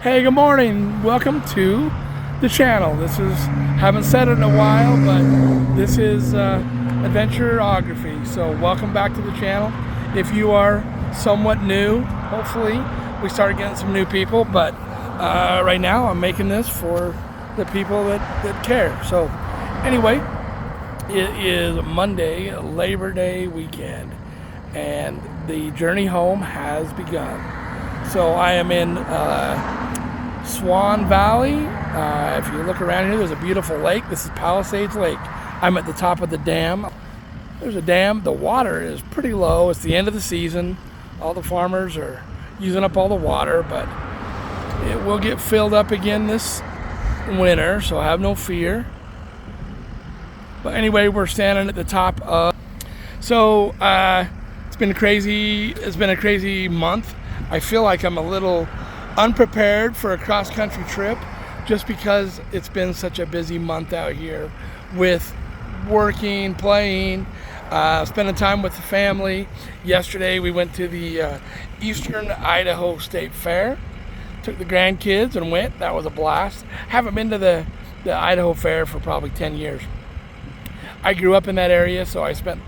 Hey, good morning. Welcome to the channel. Haven't said it in a while, but this is Adventure-Ography. So welcome back to the channel. If you are somewhat new, hopefully we started getting some new people, but right now I'm making this for the people that care. So anyway, it is Monday, Labor Day weekend, and the journey home has begun. So I am in Swan Valley. If you look around here, there's a beautiful lake. This is Palisades Lake. I'm at the top of the dam. There's a dam. The water is pretty low. It's the end of the season. All the farmers are using up all the water, but it will get filled up again this winter, so have no fear. But anyway, we're standing at the top of. So it's been a crazy month. I feel like I'm a little unprepared for a cross-country trip just because it's been such a busy month out here with working, playing, spending time with the family. Yesterday we went to the Eastern Idaho State Fair. Took the grandkids and went. That was a blast. Haven't been to the Idaho Fair for probably 10 years. I grew up in that area, so I spent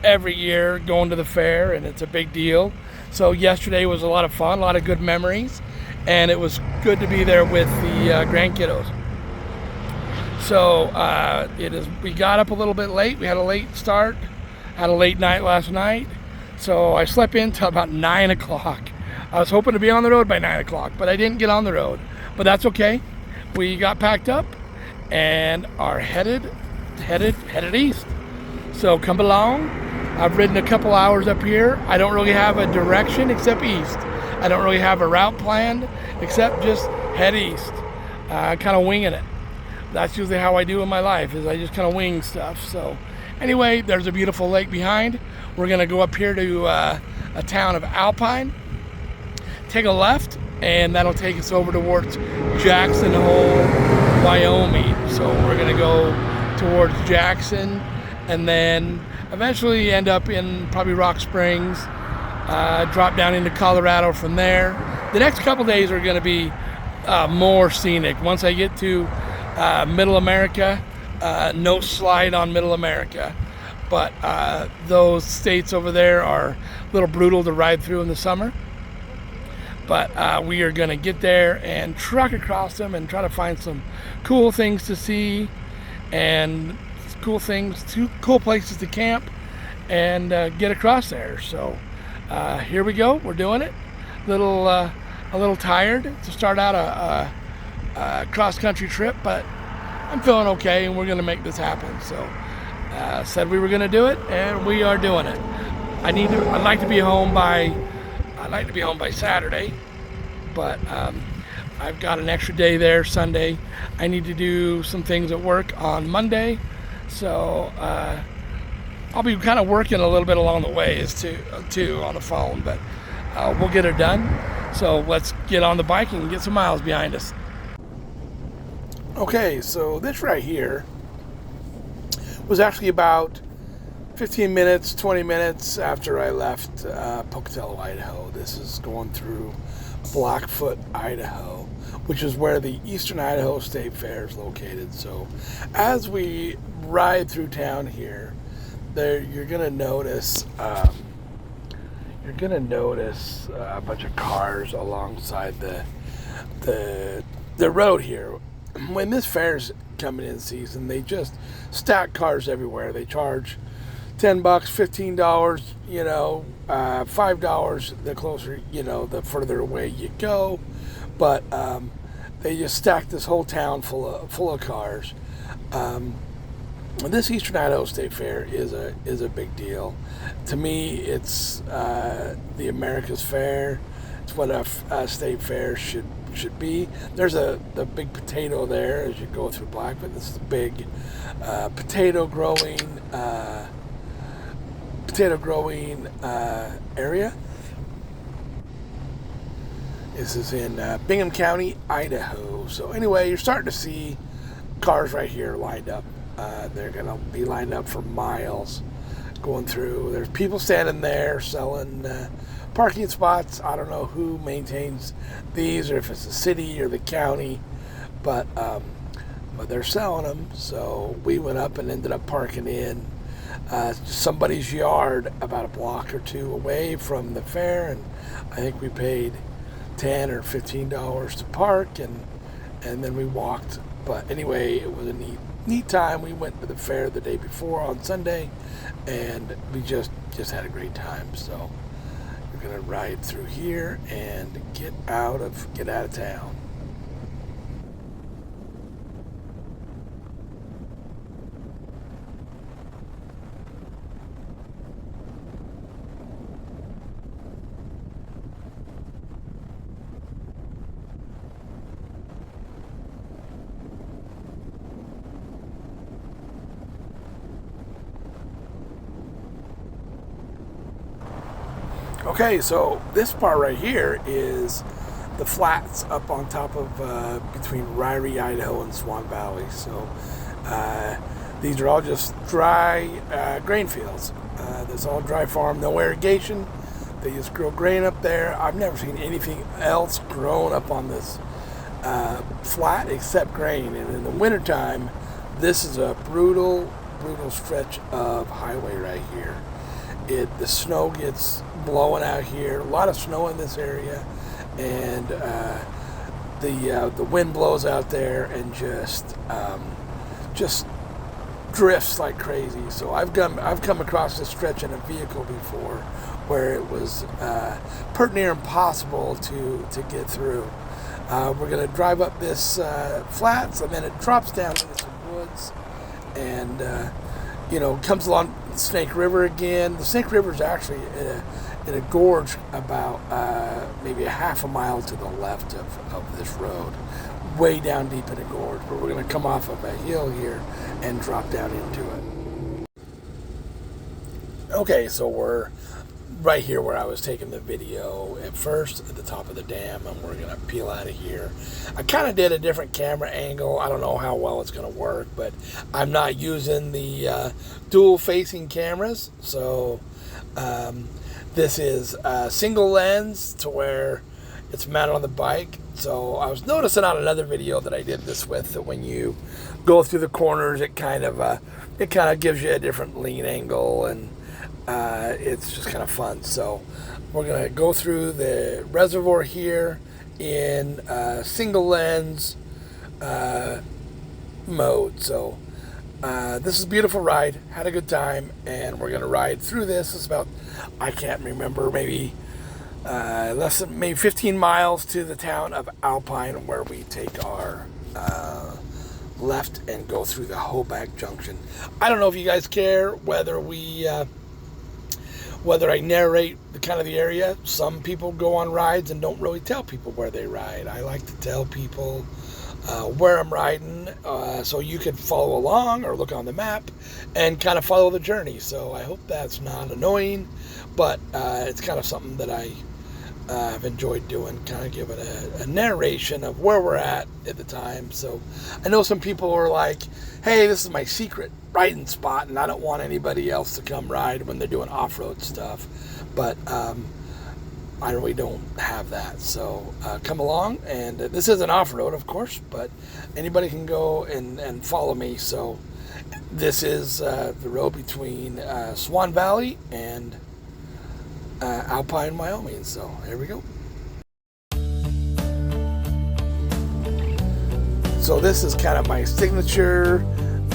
every year going to the fair, and it's a big deal. So yesterday was a lot of fun, a lot of good memories, and it was good to be there with the grandkiddos. So we got up a little bit late. We had a late start, had a late night last night. So I slept in till about 9 o'clock. I was hoping to be on the road by 9 o'clock, but I didn't get on the road. But that's okay. We got packed up and are headed east. So come along. I've ridden a couple hours up here. I don't really have a direction except east. I don't really have a route planned except just head east. Kind of winging it. That's usually how I do in my life, is I just kind of wing stuff. So anyway, there's a beautiful lake behind. We're gonna go up here to a town of Alpine, take a left, and that'll take us over towards Jackson Hole, Wyoming. So we're gonna go towards Jackson and then eventually end up in probably Rock Springs, drop down into Colorado from there. The next couple days are going to be more scenic. Once I get to Middle America, no slide on Middle America, but those states over there are a little brutal to ride through in the summer. But we are going to get there and truck across them and try to find some cool things to see and cool places to camp and get across there. So here we go. We're doing it. A little tired to start out a cross-country trip, but I'm feeling okay, and we're going to make this happen. So said we were going to do it, and we are doing it. I'd like to be home by Saturday, but I've got an extra day there Sunday. I need to do some things at work on Monday. So I'll be kind of working a little bit along the way too on the phone, but we'll get it done. So let's get on the bike and get some miles behind us. Okay, so this right here was actually about 15 minutes, 20 minutes after I left Pocatello, Idaho. This is going through Blackfoot, Idaho, which is where the Eastern Idaho State Fair is located. So as we ride through town here, you're gonna notice a bunch of cars alongside the road here. When this fair's coming in season, they just stack cars everywhere. They charge $10, $15, $5 the closer, the further away you go. But they just stacked this whole town full of cars. This Eastern Idaho State Fair is a big deal. To me, it's the America's Fair. It's what a state fair should be. There's the big potato there as you go through Blackfoot. This is a big potato growing area. This is in Bingham County, Idaho. So anyway, you're starting to see cars right here lined up. They're going to be lined up for miles going through. There's people standing there selling parking spots. I don't know who maintains these, or if it's the city or the county, but they're selling them. So we went up and ended up parking in somebody's yard about a block or two away from the fair, and I think we paid $10 or $15 to park, and then we walked. But anyway, it was a neat time. We went to the fair the day before on Sunday, and we just had a great time. So we're gonna ride through here and get out of town. Okay, so this part right here is the flats up on top of between Ryrie, Idaho, and Swan Valley. So these are all just dry grain fields. There's all dry farm, no irrigation. They just grow grain up there. I've never seen anything else grown up on this flat except grain. And in the wintertime, this is a brutal stretch of highway right here. The snow gets blowing out here. A lot of snow in this area, and the wind blows out there and just drifts like crazy. So I've come across this stretch in a vehicle before, where it was pretty near impossible to get through. We're gonna drive up this flats, and then it drops down into some woods, and comes along Snake River again. The Snake River is actually in a gorge about maybe a half a mile to the left of this road, way down deep in a gorge. But we're going to come off of a hill here and drop down into it. Okay, so we're right here where I was taking the video at first, at the top of the dam, and we're gonna peel out of here. I kind of did a different camera angle. I don't know how well it's gonna work, but I'm not using the dual facing cameras, so this is a single lens to where it's mounted on the bike. So I was noticing on another video that I did this with, that when you go through the corners, it kind of gives you a different lean angle, and it's just kind of fun. So we're gonna go through the reservoir here in single lens mode. So this is a beautiful ride. Had a good time, and we're gonna ride through this. It's about, I can't remember, maybe less than maybe 15 miles to the town of Alpine, where we take our left and go through the Hoback Junction. I don't know if you guys care whether I narrate the area. Some people go on rides and don't really tell people where they ride. I like to tell people where I'm riding, so you can follow along or look on the map and kind of follow the journey. So I hope that's not annoying, but it's kind of something that I have enjoyed doing, kind of giving a narration of where we're at the time. So I know some people are like, hey, this is my secret riding spot, and I don't want anybody else to come ride when they're doing off-road stuff. But I really don't have that. So come along, and this isn't off-road, of course, but anybody can go and follow me. So this is the road between Swan Valley and Alpine, Wyoming. So here we go. So this is kind of my signature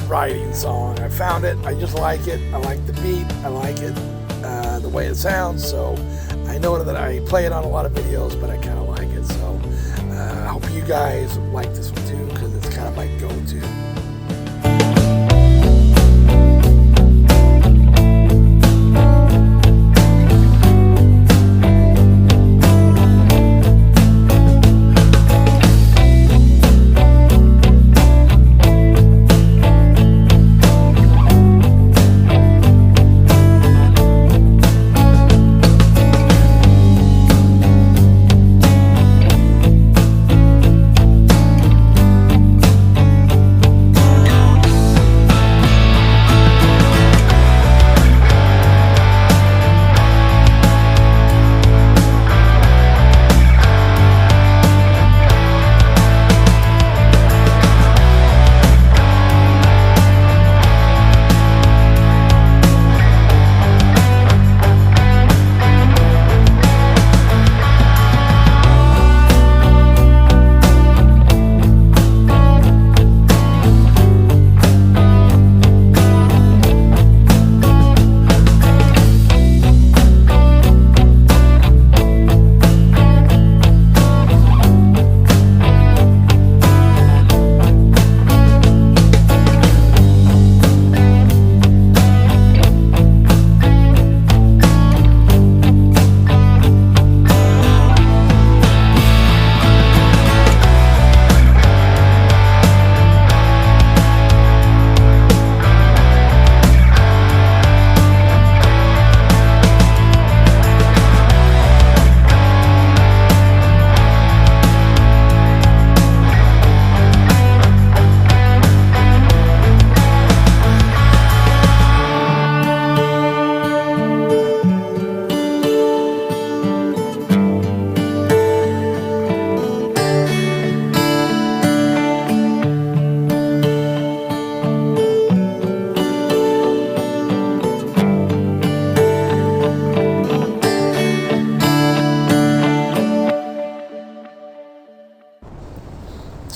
riding song. I found it. I just like it. I like the beat. I like it, the way it sounds. So I know that I play it on a lot of videos, but I kind of like it. So I hope you guys like this one too, because it's kind of my go-to.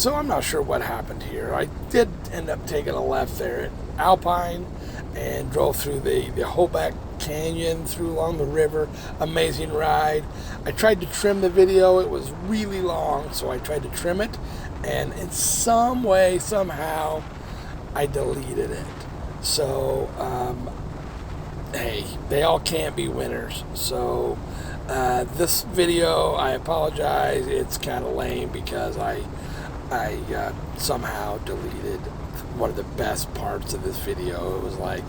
So I'm not sure what happened here. I did end up taking a left there at Alpine and drove through the Hoback Canyon, through along the river. Amazing ride. I tried to trim the video. It was really long, so I tried to trim it, and in some way, somehow, I deleted it. So, hey, they all can't be winners. So, this video, I apologize. It's kind of lame because I somehow deleted one of the best parts of this video. It was like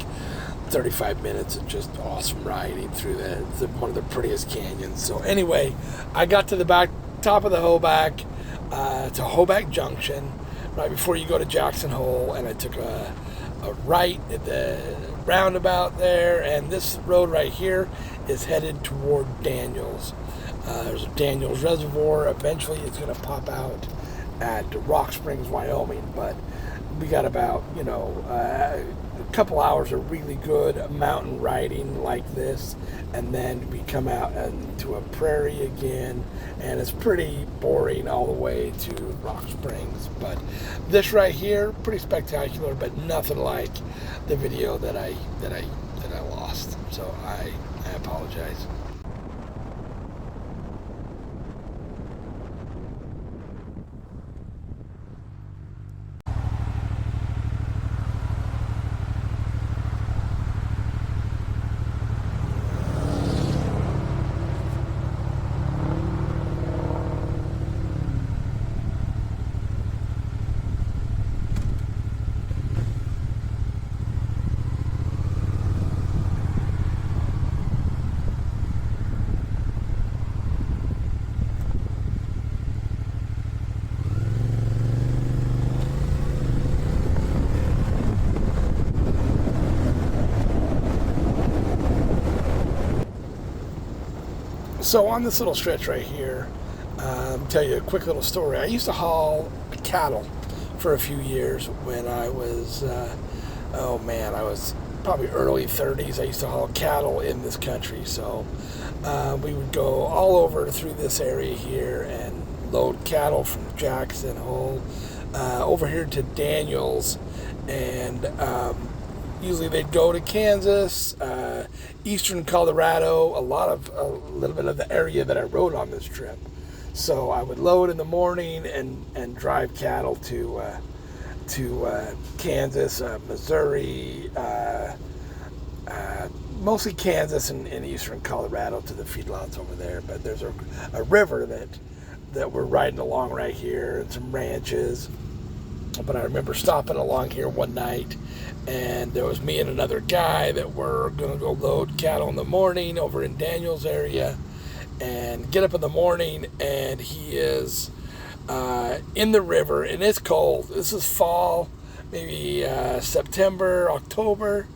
35 minutes of just awesome riding through one of the prettiest canyons. So anyway, I got to the top of the Hoback, to Hoback Junction, right before you go to Jackson Hole, and I took a right at the roundabout there, and this road right here is headed toward Daniels. There's a Daniels Reservoir. Eventually it's going to pop out at Rock Springs, Wyoming, but we got about, a couple hours of really good mountain riding like this, and then we come out into a prairie again, and it's pretty boring all the way to Rock Springs. But this right here, pretty spectacular, but nothing like the video that I lost. So I apologize. So on this little stretch right here, tell you a quick little story. I used to haul cattle for a few years when I was, I was probably early 30s. I used to haul cattle in this country. So we would go all over through this area here and load cattle from Jackson Hole over here to Daniels, and usually they'd go to Kansas, eastern Colorado, a little bit of the area that I rode on this trip. So I would load in the morning and drive cattle to Kansas, Missouri, mostly Kansas and eastern Colorado to the feedlots over there. But there's a river that we're riding along right here, and some ranches. But I remember stopping along here one night, and there was me and another guy that were going to go load cattle in the morning over in Daniels area, and get up in the morning, and he is in the river, and it's cold. This is fall, maybe September, October,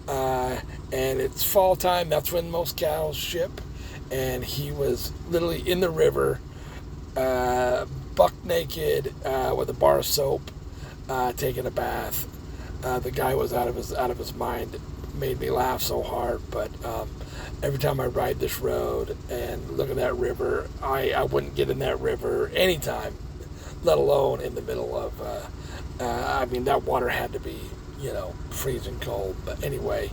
and it's fall time. That's when most cows ship, and he was literally in the river, buck naked, with a bar of soap, taking a bath. The guy was out of his mind. It made me laugh so hard. But every time I ride this road and look at that river, I wouldn't get in that river anytime, let alone in the middle of. That water had to be, freezing cold. But anyway,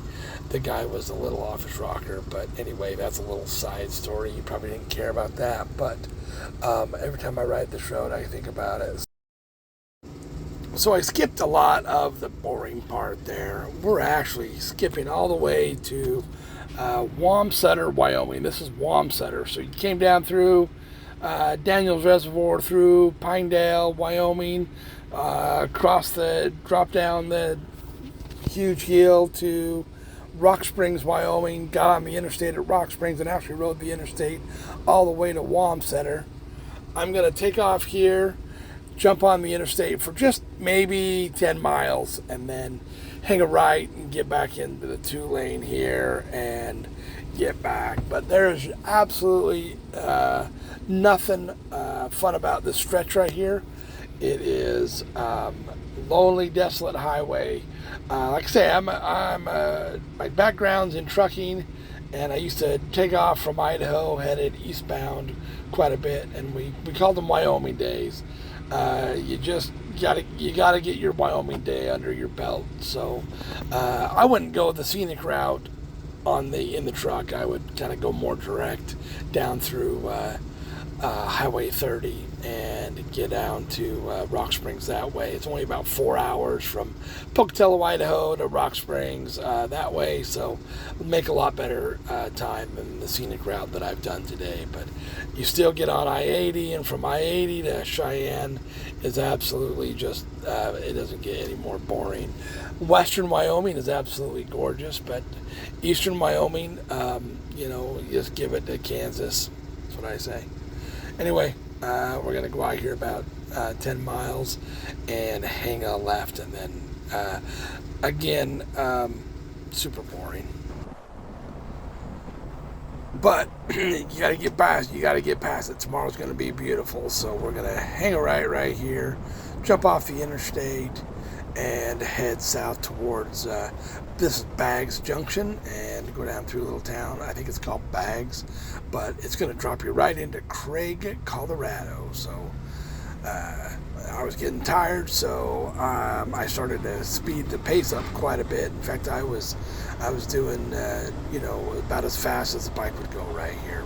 the guy was a little off his rocker. But anyway, that's a little side story. You probably didn't care about that. But every time I ride this road, I think about it. So I skipped a lot of the boring part there. We're actually skipping all the way to Wamsutter, Wyoming. This is Wamsutter. So you came down through Daniels Reservoir, through Pinedale, Wyoming, drop down the huge hill to Rock Springs, Wyoming, got on the interstate at Rock Springs, and actually rode the interstate all the way to Wamsutter. I'm going to take off here, jump on the interstate for just maybe 10 miles, and then hang a right and get back into the 2-lane here and get back. But there's absolutely nothing fun about this stretch right here. It is lonely, desolate highway. Like I say, my background's in trucking, and I used to take off from Idaho, headed eastbound quite a bit, and we called them Wyoming days. You gotta get your Wyoming day under your belt. So I wouldn't go the scenic route in the truck. I would kind of go more direct down through Highway 30 and get down to Rock Springs that way. It's only about 4 hours from Pocatello, Idaho to Rock Springs that way, so it would make a lot better time than the scenic route that I've done today. But you still get on I-80, and from I-80 to Cheyenne is absolutely just, it doesn't get any more boring. Western Wyoming is absolutely gorgeous, but Eastern Wyoming, you just give it to Kansas. That's what I say. Anyway, we're going to go out here about 10 miles and hang a left, and then, again, super boring. But you got to get past it. Tomorrow's going to be beautiful, so we're going to hang a right here, jump off the interstate, and head south towards this is Baggs Junction, and go down through a little town. I think it's called Baggs, but it's going to drop you right into Craig, Colorado. So I was getting tired, so I started to speed the pace up quite a bit. In fact, I was doing about as fast as the bike would go right here.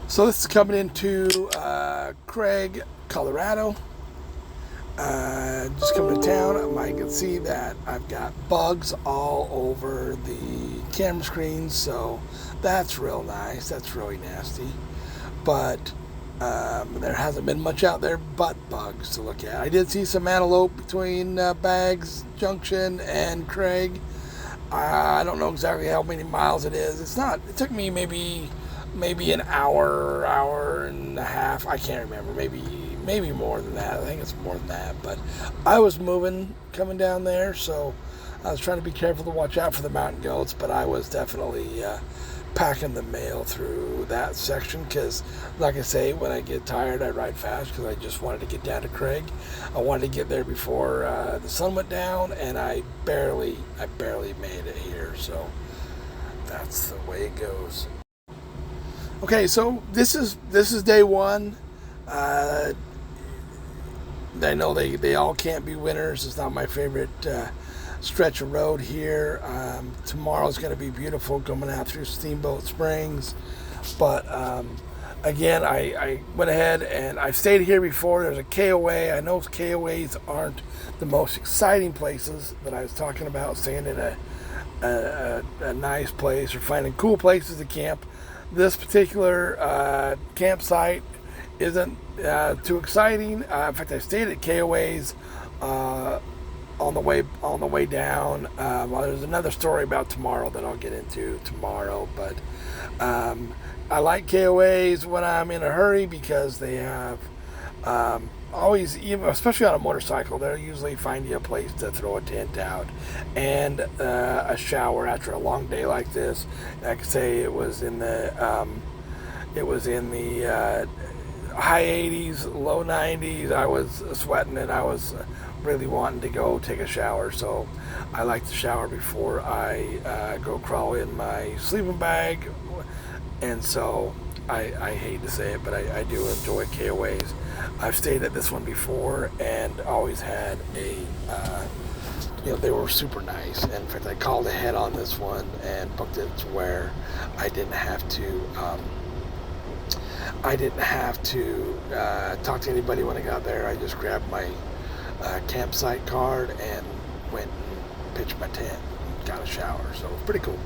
So this is coming into Craig, Colorado. Just coming to town. I can see that I've got bugs all over the camera screen, so that's real nice. That's really nasty. But there hasn't been much out there but bugs to look at. I did see some antelope between Baggs Junction and Craig. I don't know exactly how many miles it is. It took me maybe an hour and a half. I can't remember. Maybe more than that. I think it's more than that. But I was moving coming down there, so I was trying to be careful to watch out for the mountain goats. But I was definitely packing the mail through that section because, like I say, when I get tired, I ride fast because I just wanted to get down to Craig. I wanted to get there before the sun went down, and I barely made it here. So that's the way it goes. Okay, so this is day one. I know they all can't be winners. It's not my favorite stretch of road here. Tomorrow's going to be beautiful coming out through Steamboat Springs. But again, I went ahead and I've stayed here before. There's a KOA. I know KOAs aren't the most exciting places that I was talking about, staying in a nice place or finding cool places to camp. This particular campsite isn't too exciting. In fact, I stayed at KOA's on the way down. Well, there's another story about tomorrow that I'll get into tomorrow. But I like KOA's when I'm in a hurry because they have always, even especially on a motorcycle, they'll usually find you a place to throw a tent out and a shower after a long day like this. I could say it was in the high 80s, low 90s. I was sweating and I was really wanting to go take a shower, so I like to shower before I go crawl in my sleeping bag. And so I hate to say it, but I do enjoy KOAs. I've stayed at this one before and always had they were super nice. And in fact, I called ahead on this one and booked it to where I didn't have to talk to anybody when I got there. I just grabbed my campsite card and went and pitched my tent and got a shower. So it was pretty cool.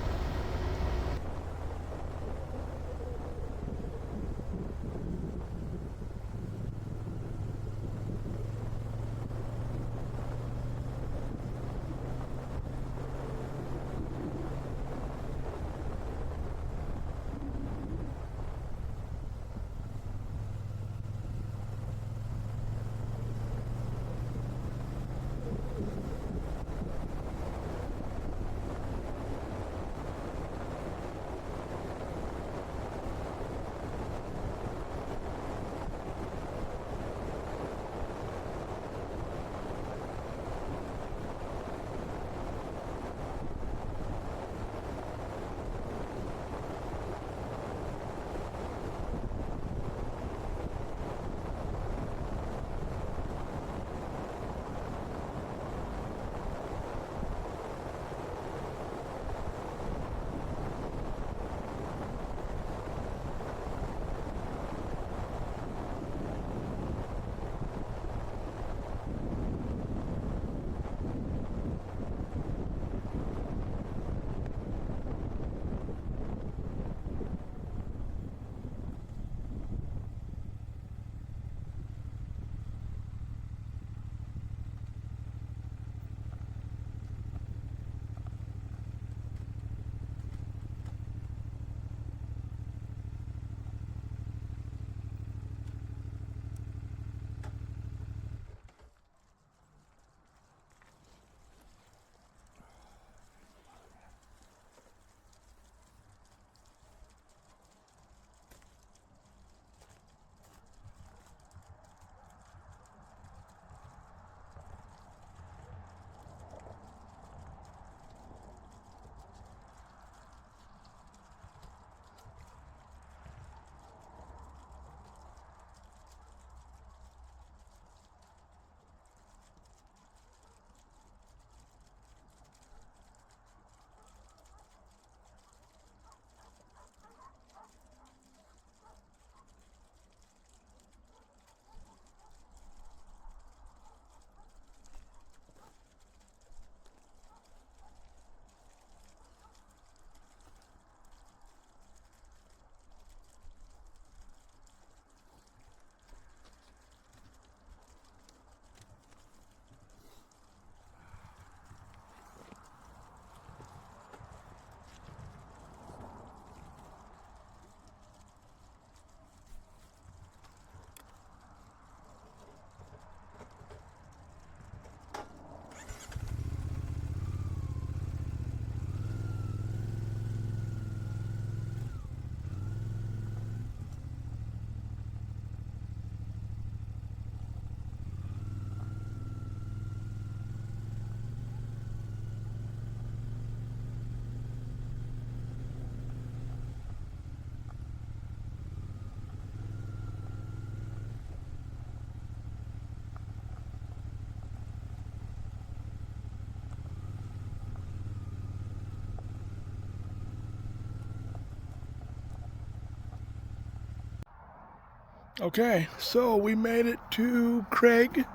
Okay, so we made it to Craig,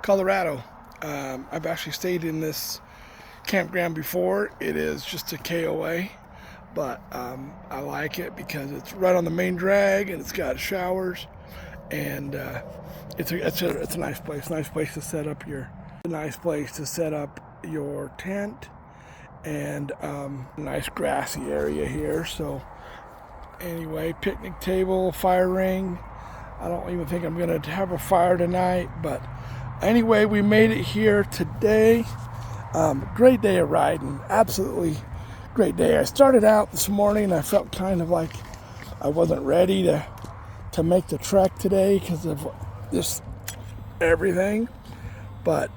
Colorado. I've actually stayed in this campground before. It is just a KOA, but I like it because it's right on the main drag and it's got showers, and it's a nice place. Nice place to set up your tent, and a nice grassy area here. So anyway, picnic table, fire ring. I don't even think I'm gonna have a fire tonight, but anyway, we made it here today. Great day of riding, absolutely great day. I started out this morning, I felt kind of like I wasn't ready to make the trek today because of this everything, but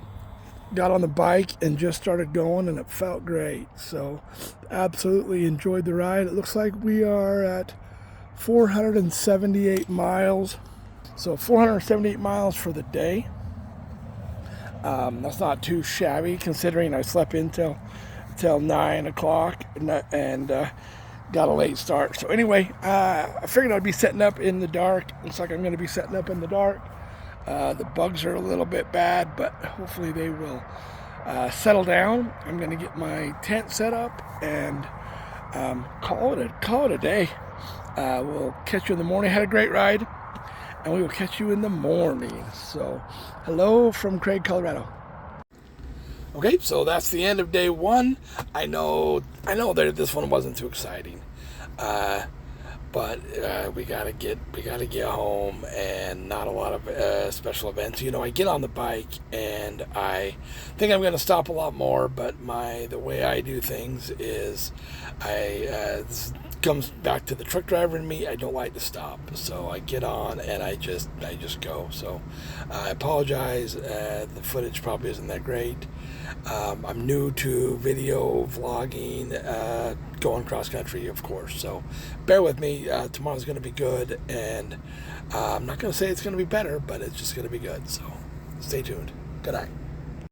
got on the bike and just started going and it felt great. So absolutely enjoyed the ride. It looks like we are at 478 miles. So 478 miles for the day. That's not too shabby considering I slept in till 9 o'clock and got a late start. So anyway, I figured I'd be setting up in the dark. Looks like I'm going to be setting up in the dark. The bugs are a little bit bad, but hopefully they will settle down. I'm going to get my tent set up and call it a day. We'll catch you in the morning. Had a great ride, and we will catch you in the morning. So, hello from Craig, Colorado. Okay, so that's the end of day one. I know that this one wasn't too exciting, but we gotta get home, and not a lot of special events. You know, I get on the bike and I think I'm gonna stop a lot more, but the way I do things is this comes back to the truck driver in me. I don't like to stop, so I get on and I just go. So I apologize. The footage probably isn't that great. I'm new to video vlogging, going cross country, of course, so bear with me. Tomorrow's going to be good, and I'm not going to say it's going to be better, but it's just going to be good, so stay tuned. Good night.